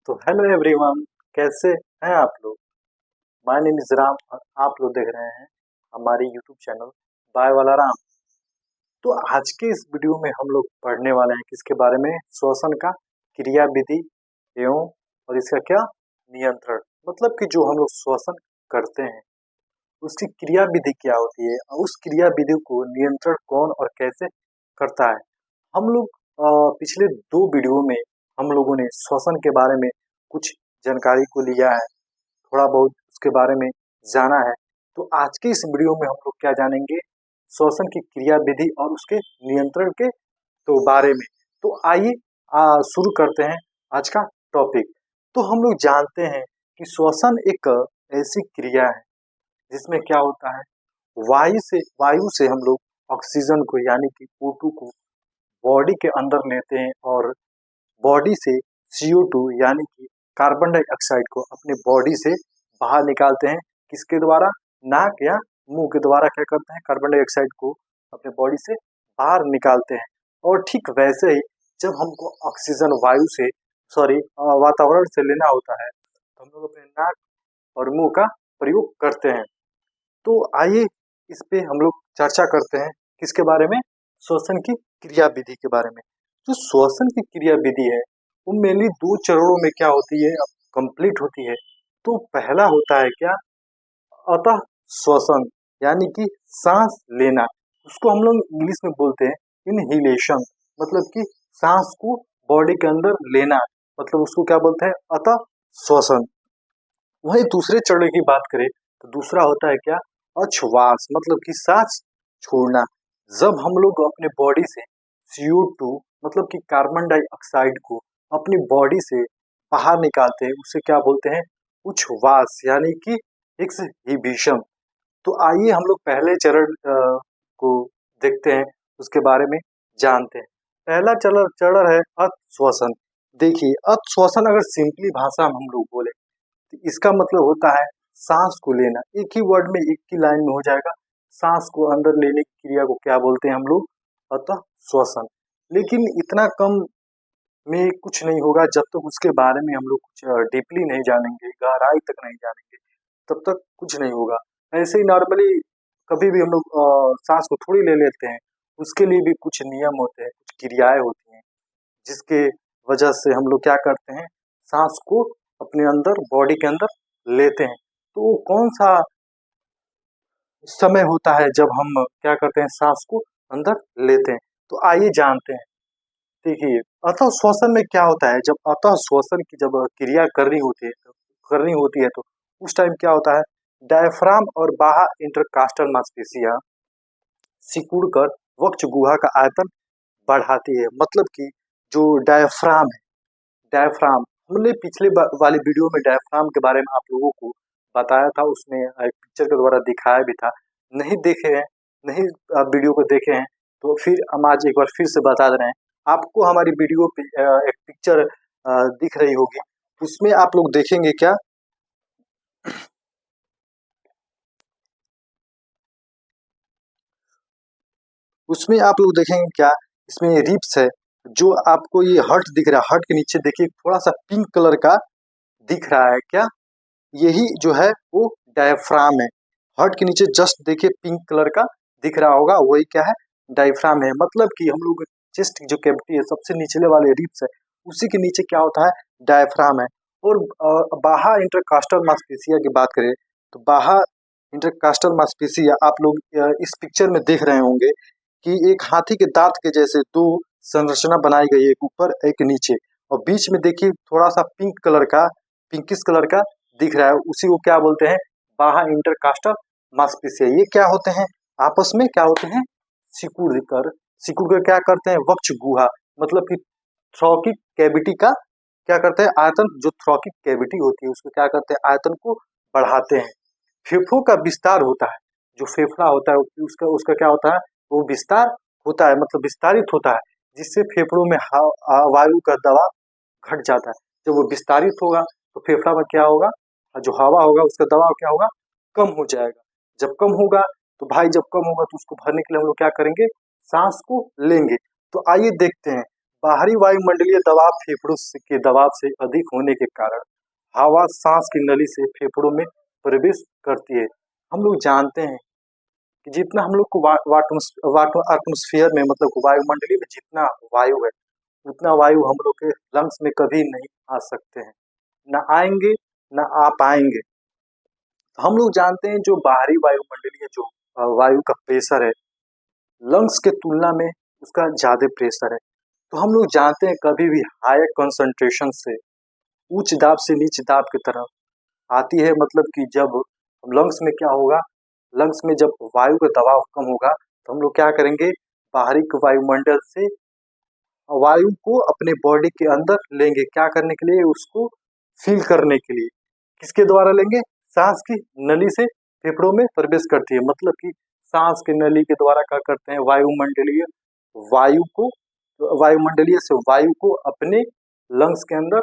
तो hello everyone, कैसे हैं आप लोग। माय नेम इज राम और आप लोग देख रहे हैं हमारी यूट्यूब चैनल बाय वाला राम। तो आज के इस वीडियो में हम लोग पढ़ने वाले हैं किसके बारे में, श्वसन का क्रिया विधि एवं और इसका क्या नियंत्रण। मतलब कि जो हम लोग श्वसन करते हैं उसकी क्रिया विधि क्या होती है और उस क्रिया विधि को नियंत्रण कौन और कैसे करता है। हम लोग पिछले 2 वीडियो में हम लोगों ने श्वसन के बारे में कुछ जानकारी को लिया है, थोड़ा बहुत उसके बारे में जाना है। तो आज के इस वीडियो में हम लोग क्या जानेंगे, श्वसन की क्रिया विधि और उसके नियंत्रण के तो बारे में। तो आइए शुरू करते हैं आज का टॉपिक। तो हम लोग जानते हैं कि श्वसन एक ऐसी क्रिया है जिसमें क्या होता है, वायु से हम लोग ऑक्सीजन को यानी कि O2 को बॉडी के अंदर लेते हैं और बॉडी से CO2 यानी कि कार्बन डाइऑक्साइड को अपने बॉडी से बाहर निकालते हैं। किसके द्वारा, नाक या मुंह के द्वारा क्या करते हैं, कार्बन डाइऑक्साइड को अपने बॉडी से बाहर निकालते हैं। और ठीक वैसे ही जब हमको ऑक्सीजन वातावरण से लेना होता है तो हम लोग अपने नाक और मुंह का प्रयोग करते हैं। तो आइए इस पे हम लोग चर्चा करते हैं किसके बारे में, श्वसन की क्रिया विधि के बारे में। जो श्वसन की क्रिया विधि है वो मेनली 2 चरणों में क्या होती है, कंप्लीट होती है। तो पहला होता है क्या, अतः श्वसन यानी कि सांस लेना। उसको हम लोग इंग्लिश में बोलते हैं इनहेलेशन, मतलब कि सांस को बॉडी के अंदर लेना, मतलब उसको क्या बोलते हैं, अतः श्वसन। वहीं दूसरे चरण की बात करें तो दूसरा होता है क्या, अछवास, मतलब कि सांस छोड़ना। जब हम लोग अपने बॉडी से CO2 मतलब कि कार्बन डाइऑक्साइड को अपनी बॉडी से बाहर निकालते हैं उसे क्या बोलते हैं, उच्छ्वास यानी कि एक्सहिबिशन। तो आइए हम लोग पहले चरण को देखते हैं, उसके बारे में जानते हैं। पहला चरण है अश्वसन। देखिए, अश्वसन अगर सिंपली भाषा में हम लोग बोले तो इसका मतलब होता है सांस को लेना। एक ही वर्ड में, एक ही लाइन में हो जाएगा। सांस को अंदर लेने की क्रिया को क्या बोलते हैं हम लोग, अतः श्वसन। लेकिन इतना कम में कुछ नहीं होगा जब तक उसके बारे में हम लोग कुछ डीपली नहीं जानेंगे, गहराई तक नहीं जानेंगे, तब तक कुछ नहीं होगा। ऐसे ही नॉर्मली कभी भी हम लोग सांस को थोड़ी ले लेते हैं, उसके लिए भी कुछ नियम होते हैं, कुछ क्रियाएं होती हैं जिसके वजह से हम लोग क्या करते हैं, सांस को अपने अंदर बॉडी के अंदर लेते हैं। तो वो कौन सा समय होता है जब हम क्या करते हैं, सांस को अंदर लेते हैं। तो आइए जानते हैं। देखिए, अतः श्वसन में क्या होता है, जब अतः श्वसन की जब क्रिया करनी होती है तो उस टाइम क्या होता है, डायफ्राम और बाह्य इंटरकास्टल मांसपेशियां सिकुड़कर वक्ष गुहा का आयतन बढ़ाती है। मतलब कि जो डायफ्राम है, डायफ्राम हमने पिछले वाले वीडियो में डायफ्राम के बारे में आप लोगों को बताया था, उसमें एक पिक्चर के द्वारा दिखाया भी था। नहीं देखे हैं, नहीं वीडियो को देखे हैं तो फिर हम आज एक बार फिर से बता दे रहे हैं आपको। हमारी वीडियो पे एक पिक्चर दिख रही होगी, उसमें आप लोग देखेंगे क्या, उसमें आप लोग देखेंगे क्या, इसमें रिब्स है। जो आपको ये हर्ट दिख रहा है, हर्ट के नीचे देखिए थोड़ा सा पिंक कलर का दिख रहा है क्या, यही जो है वो डायफ्राम है। हार्ट के नीचे जस्ट देखिए पिंक कलर का दिख रहा होगा, वही क्या है, डायफ्राम है। मतलब कि हम लोग चेस्ट की जो कैविटी है, सबसे निचले वाले रिब्स है, उसी के नीचे क्या होता है, डायफ्राम है। और बाह्य इंटरकास्टल मांसपेशिया की बात करें तो बाह्य इंटरकास्टल मांसपेशिया आप लोग इस पिक्चर में देख रहे होंगे कि एक हाथी के दांत के जैसे 2 संरचना बनाई गई है, एक ऊपर एक नीचे, और बीच में देखिए थोड़ा सा पिंकिश कलर का दिख रहा है, उसी को क्या बोलते हैं, बाह्य इंटरकास्टल मांसपेशिया। ये क्या होते हैं, आपस में क्या होते हैं, सिकुड़ कर क्या करते हैं, वक्ष गुहा मतलब कि थ्रॉकिक कैविटी का क्या करते हैं, आयतन, जो थ्रॉकिक कैविटी होती है उसको क्या करते हैं, आयतन को बढ़ाते हैं। फेफड़ों का विस्तार होता है, जो फेफड़ा होता है उसका उसका क्या होता है, वो विस्तार होता है, मतलब विस्तारित होता है, जिससे फेफड़ों में वायु का दबाव घट जाता है। जब वो विस्तारित होगा तो फेफड़ा में क्या होगा, जो हवा होगा उसका दबाव क्या होगा, कम हो जाएगा। जब कम होगा तो भाई, जब कम होगा तो उसको भरने के लिए हम लोग क्या करेंगे, सांस को लेंगे। तो आइए देखते हैं, बाहरी वायुमंडलीय दबाव फेफड़ों के दबाव से अधिक होने के कारण हवा सांस की नली से फेफड़ों में प्रवेश करती है। हम लोग जानते हैं कि जितना हम लोग को एटमॉस्फेयर में मतलब वायुमंडलीय में जितना वायु है, उतना वायु हम लोग के लंग्स में कभी नहीं आ सकते हैं, ना आएंगे ना आ पाएंगे। तो हम लोग जानते हैं जो बाहरी वायुमंडलीय जो वायु का प्रेशर है, लंग्स के तुलना में उसका ज्यादा प्रेशर है। तो हम लोग जानते हैं कभी भी हायर कंसंट्रेशन से उच्च दाब से नीच दाब की तरफ आती है, मतलब कि जब लंग्स में क्या होगा, लंग्स में जब वायु का दबाव कम होगा तो हम लोग क्या करेंगे, बाहरी के वायुमंडल से वायु को अपने बॉडी के अंदर लेंगे, क्या करने के लिए, उसको फील करने के लिए। किसके द्वारा लेंगे, सांस की नली से फेफड़ों में प्रवेश करती है, मतलब कि सांस की नली के द्वारा क्या करते हैं, वायु को वायुमंडलीय से वायु को अपने लंग्स के अंदर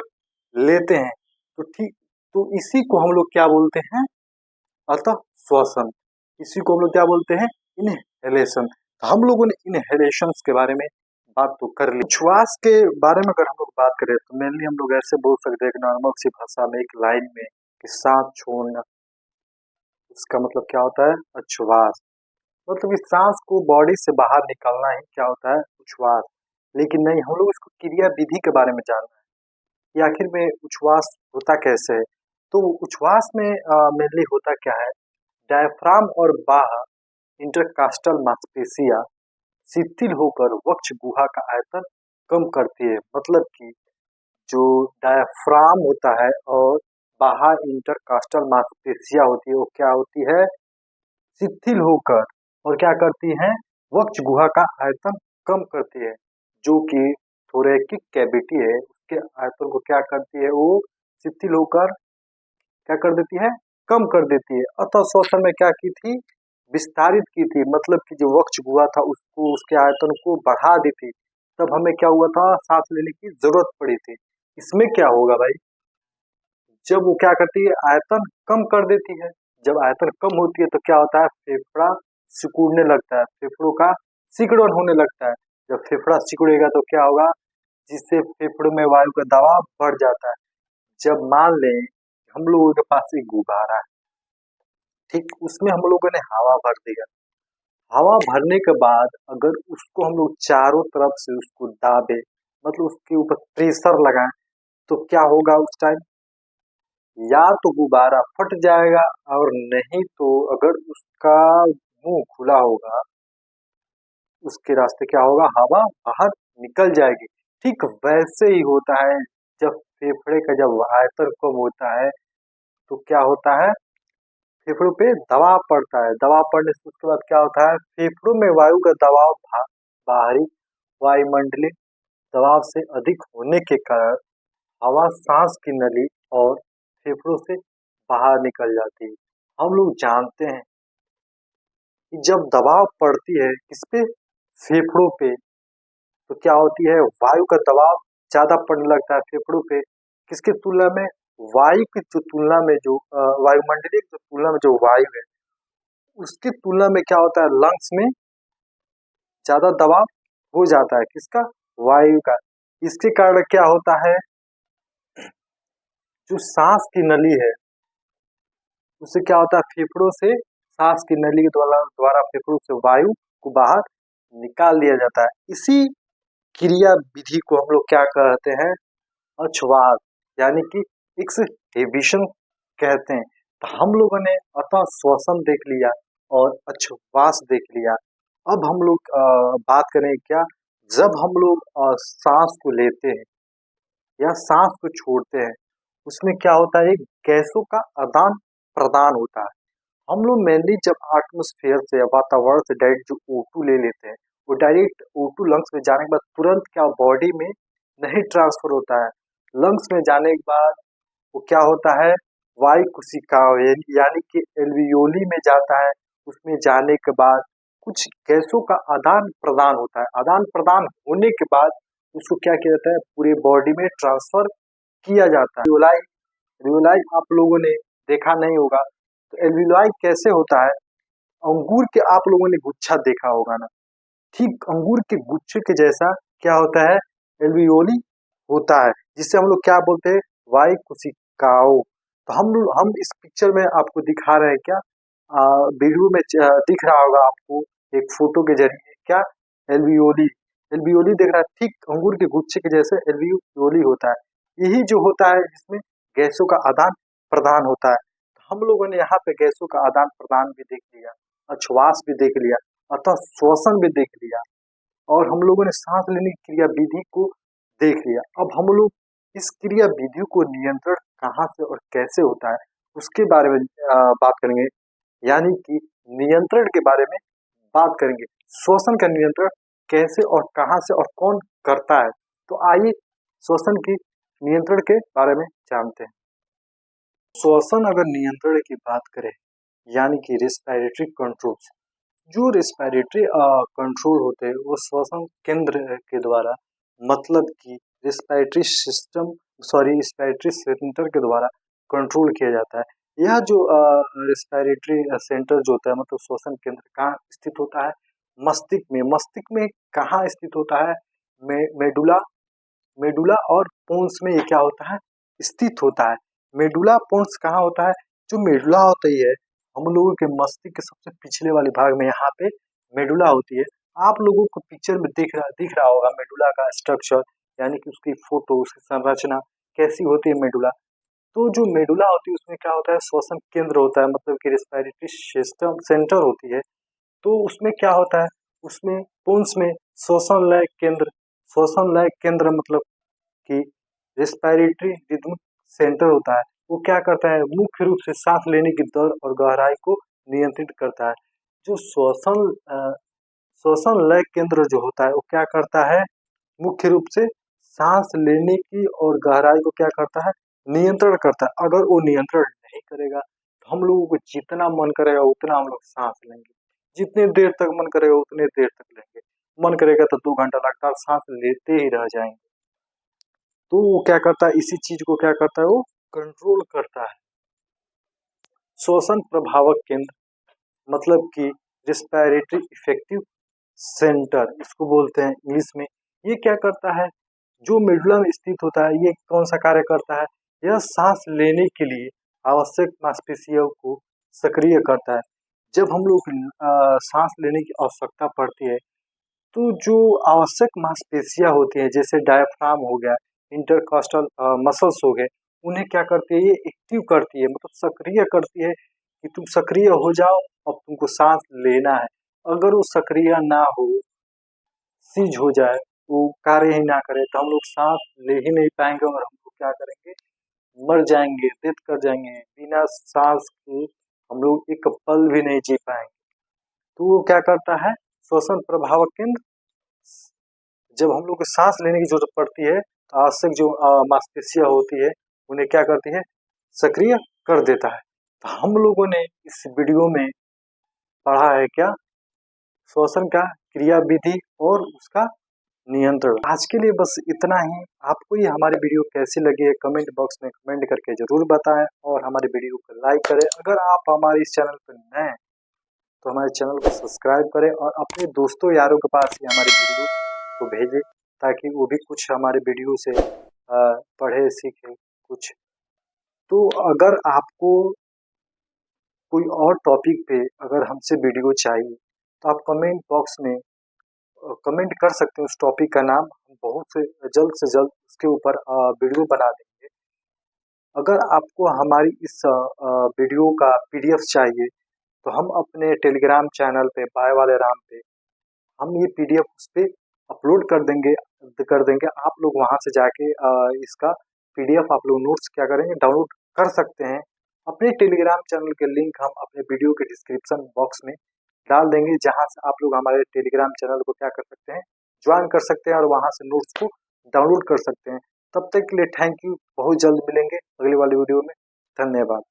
लेते हैं। तो ठीक, तो इसी को हम लोग क्या बोलते हैं, अतः श्वसन। इसी को हम लोग क्या बोलते हैं, इनहेलेशन। तो हम लोगों ने इनहेलेशन के बारे में बात तो कर ली। उच्छ्वास के बारे में अगर हम लोग बात करें तो मेनली हम लोग ऐसे बोल सकते हैं कि नॉर्मल सी भाषा में एक लाइन में कि सांस छोड़ना, इसका मतलब क्या होता है, उच्छ्वास। मतलब कि सांस को बॉडी से बाहर निकालना ही क्या होता है, उच्छ्वास। लेकिन नहीं, हम लोग इसको क्रिया विधि के बारे में जानना है कि आखिर में उच्छ्वास होता कैसे है। तो उच्छ्वास में मेनली होता क्या है, डायफ्राम और बाह्य इंटरकास्टल मांसपेशियां शिथिल होकर वक्ष गुहा का आयतन कम करती है। मतलब कि जो डायफ्राम होता है और बाह्य इंटरकास्टल मांसपेशियां होती है, वो क्या होती है, शिथिल होकर और क्या करती हैं, वक्ष गुहा का आयतन कम करती है। जो कि थोरैकिक कैविटी है, उसके आयतन को क्या करती है, वो शिथिल होकर क्या कर देती है, कम कर देती है। अतः श्वसन में क्या की थी, विस्तारित की थी, मतलब कि जो वक्ष गुहा था उसको, उसके आयतन को बढ़ा दी थी। तब हमें क्या हुआ था, सांस लेने की जरूरत पड़ी थी। इसमें क्या होगा भाई, जब वो क्या करती है, आयतन कम कर देती है। जब आयतन कम होती है तो क्या होता है, फेफड़ा सिकुड़ने लगता है, फेफड़ों का सिकुड़न होने लगता है। जब फेफड़ा सिकुड़ेगा तो क्या होगा, जिससे फेफड़ों में वायु का दबाव बढ़ जाता है। जब मान लें हम लोगों के पास एक गुब्बारा है, ठीक, उसमें हम लोगों ने हवा भर दिया। हवा भरने के बाद अगर उसको हम लोग चारों तरफ से उसको दाबे, मतलब उसके ऊपर प्रेशर लगाएं, तो क्या होगा उस टाइम, या तो गुब्बारा फट जाएगा, और नहीं तो अगर उसका मुंह खुला होगा, उसके रास्ते क्या होगा, हवा बाहर निकल जाएगी। ठीक वैसे ही होता है, जब फेफड़े का जब आयतन कम होता है तो क्या होता है, फेफड़ों पे दबाव पड़ता है। दबाव पड़ने से उसके बाद क्या होता है, फेफड़ों में वायु का दबाव बाहरी वायुमंडलीय दबाव से अधिक होने के कारण हवा सांस की नली और फेफड़ों से बाहर निकल जाती है। हम लोग जानते हैं कि जब दबाव पड़ती है किस पे, फेफड़ों पे, तो क्या होती है, वायु का दबाव ज्यादा पड़ने लगता है फेफड़ों पे। किसकी तुलना में, वायु की जो तुलना में जो वायुमंडलीय की तुलना में जो वायु है, उसकी तुलना में क्या होता है, लंग्स में ज्यादा दबाव हो जाता है, किसका, वायु का। इसके कारण क्या होता है, जो सांस की नली है उससे क्या होता है, फेफड़ों से सांस की नली के द्वारा द्वारा फेफड़ों से वायु को बाहर निकाल दिया जाता है। इसी क्रिया विधि को हम लोग क्या कहते हैं, उच्छ्वास, यानी कि एक्सहेबिशन कहते हैं। तो हम लोगों ने अतः श्वसन देख लिया और उच्छ्वास देख लिया। अब हम लोग बात करें क्या, जब हम लोग सांस को लेते हैं या सांस को छोड़ते हैं, उसमें क्या होता है, गैसों का आदान प्रदान होता है। हम लोग मेनली जब एटमॉस्फेयर से या वातावरण से डायरेक्ट जो O2 ले लेते हैं, वो डायरेक्ट O2 लंग्स में जाने के बाद तुरंत क्या बॉडी में नहीं ट्रांसफर होता है। लंग्स में जाने के बाद वो क्या होता है, वायु कोशिका यानी कि एल्वियोली में जाता है। उसमें जाने के बाद कुछ गैसों का आदान प्रदान होता है। आदान प्रदान होने के बाद उसको क्या किया जाता है, पूरे बॉडी में ट्रांसफर किया जाता है। रियोलाई, रियोलाई आप लोगों ने देखा नहीं होगा, तो एल्वियोलाई कैसे होता है, अंगूर के आप लोगों ने गुच्छा देखा होगा ना, ठीक अंगूर के गुच्छे के जैसा क्या होता है, एल्वियोली होता है, जिससे हम लोग क्या बोलते हैं, वायु कोशिकाओं। तो हम इस पिक्चर में आपको दिखा रहे हैं क्या, वीडियो में दिख रहा होगा आपको एक फोटो के जरिए, क्या, एल्वियोली। एल्वियोली दिख रहा है, ठीक अंगूर के गुच्छे के जैसे एल्वियोली होता है। यही जो होता है जिसमें गैसों का आदान प्रदान होता है। हम लोगों ने यहाँ पे गैसों का आदान प्रदान भी देख लिया, श्वास भी देख लिया, अतः श्वसन भी देख लिया, और हम लोगों ने सांस लेने की क्रिया विधि को देख लिया। अब हम लोग इस क्रिया विधि को नियंत्रण कहाँ से और कैसे होता है उसके बारे में बात करेंगे, यानी कि नियंत्रण के बारे में बात करेंगे। श्वसन का नियंत्रण कैसे और कहाँ से और कौन करता है, तो आइए श्वसन की नियंत्रण के बारे में जानते हैं। श्वसन अगर नियंत्रण की बात करें, यानी कि रेस्पिरेटरी कंट्रोल, जो रेस्पिरेटरी कंट्रोल होते हैं वो श्वसन केंद्र के द्वारा, मतलब कि रेस्पिरेटरी सिस्टम रेस्पिरेटरी सेंटर के द्वारा कंट्रोल किया जाता है। यह जो रेस्पिरेटरी सेंटर जो होता है, मतलब श्वसन केंद्र कहाँ स्थित होता है, मस्तिष्क में। मस्तिष्क में कहाँ स्थित होता है, मेडुला मेडुला और पोन्स में ये क्या होता है, स्थित होता है। मेडुला पोन्स कहाँ होता है, जो मेडुला होती है हम लोगों के मस्तिष्क के सबसे पिछले वाले भाग में, यहाँ पे मेडुला होती है। आप लोगों को पिक्चर में दिख रहा होगा मेडुला का स्ट्रक्चर, यानी कि उसकी फोटो, उसकी संरचना कैसी होती है मेडुला। तो जो मेडुला होती है उसमें क्या होता है, श्वसन केंद्र होता है, मतलब कि रेस्पिरेटरी सिस्टम सेंटर होती है। तो उसमें क्या होता है, उसमें पोन्स में श्वसन लय केंद्र मतलब कि रेस्पिरेटरी रिदम सेंटर होता है। वो क्या करता है, मुख्य रूप से सांस लेने की दर और गहराई को नियंत्रित करता है। जो श्वसन लय केंद्र जो होता है वो क्या करता है, मुख्य रूप से सांस लेने की और गहराई को क्या करता है, नियंत्रण करता है। अगर वो नियंत्रण नहीं करेगा तो हम लोगों को जितना मन करेगा उतना हम लोग सांस लेंगे, जितने देर तक मन करेगा उतने देर तक लेंगे। मन करेगा तो 2 घंटा लगातार सांस लेते ही रह जाएंगे। तो वो क्या करता है, इसी चीज को क्या करता है, वो कंट्रोल करता है। श्वसन प्रभावक केंद्र मतलब कि रेस्पिरेटरी इफेक्टिव सेंटर इसको बोलते हैं इंग्लिश में। ये क्या करता है, जो मेडुला में स्थित होता है, ये कौन सा कार्य करता है, यह सांस लेने के लिए आवश्यक मांसपेशियों को सक्रिय करता है। जब हम लोग सांस लेने की आवश्यकता पड़ती है तो जो आवश्यक मांसपेशियां होती हैं, जैसे डायफ्राम हो गया, इंटरकॉस्टल मसल्स हो गए, उन्हें क्या करती है, ये एक्टिव करती है, मतलब सक्रिय करती है कि तुम सक्रिय हो जाओ, अब तुमको सांस लेना है। अगर वो सक्रिय ना हो, सीज हो जाए, वो कार्य ही ना करे, तो हम लोग सांस ले ही नहीं पाएंगे और हम लोग क्या करेंगे, मर जाएंगे, डेथ कर जाएंगे। बिना सांस के हम लोग एक पल भी नहीं जी पाएंगे। तो वो क्या करता है, श्वसन प्रभावक केंद्र, जब हम लोग को सांस लेने की जरूरत पड़ती है तो आवश्यक जो मांसपेशियां होती है उन्हें क्या करती है, सक्रिय कर देता है। तो हम लोगों ने इस वीडियो में पढ़ा है क्या, श्वसन का क्रिया विधि और उसका नियंत्रण। आज के लिए बस इतना ही। आपको ये हमारी वीडियो कैसी लगी है कमेंट बॉक्स में कमेंट करके जरूर बताएं, और हमारे वीडियो को लाइक करें। अगर आप हमारे इस चैनल पर नए हैं तो हमारे चैनल को सब्सक्राइब करें और अपने दोस्तों यारों के पास ही हमारी वीडियो को भेजें, ताकि वो भी कुछ हमारे वीडियो से पढ़े सीखे कुछ। तो अगर आपको कोई और टॉपिक पे अगर हमसे वीडियो चाहिए तो आप कमेंट बॉक्स में कमेंट कर सकते हैं उस टॉपिक का नाम, हम बहुत से जल्द उसके ऊपर वीडियो बना देंगे। अगर आपको हमारी इस वीडियो का पीडीएफ चाहिए तो हम अपने टेलीग्राम चैनल पे बाय वाले राम पे हम ये पीडीएफ उस पे अपलोड कर देंगे। आप लोग वहां से जाके इसका पीडीएफ आप लोग नोट्स क्या करेंगे, डाउनलोड कर सकते हैं। अपने टेलीग्राम चैनल के लिंक हम अपने वीडियो के डिस्क्रिप्शन बॉक्स में डाल देंगे, जहां से आप लोग हमारे टेलीग्राम चैनल को क्या कर सकते हैं, ज्वाइन कर सकते हैं और वहां से नोट्स को डाउनलोड कर सकते हैं। तब तक के लिए थैंक यू, बहुत जल्द मिलेंगे अगली वाली वीडियो में। धन्यवाद।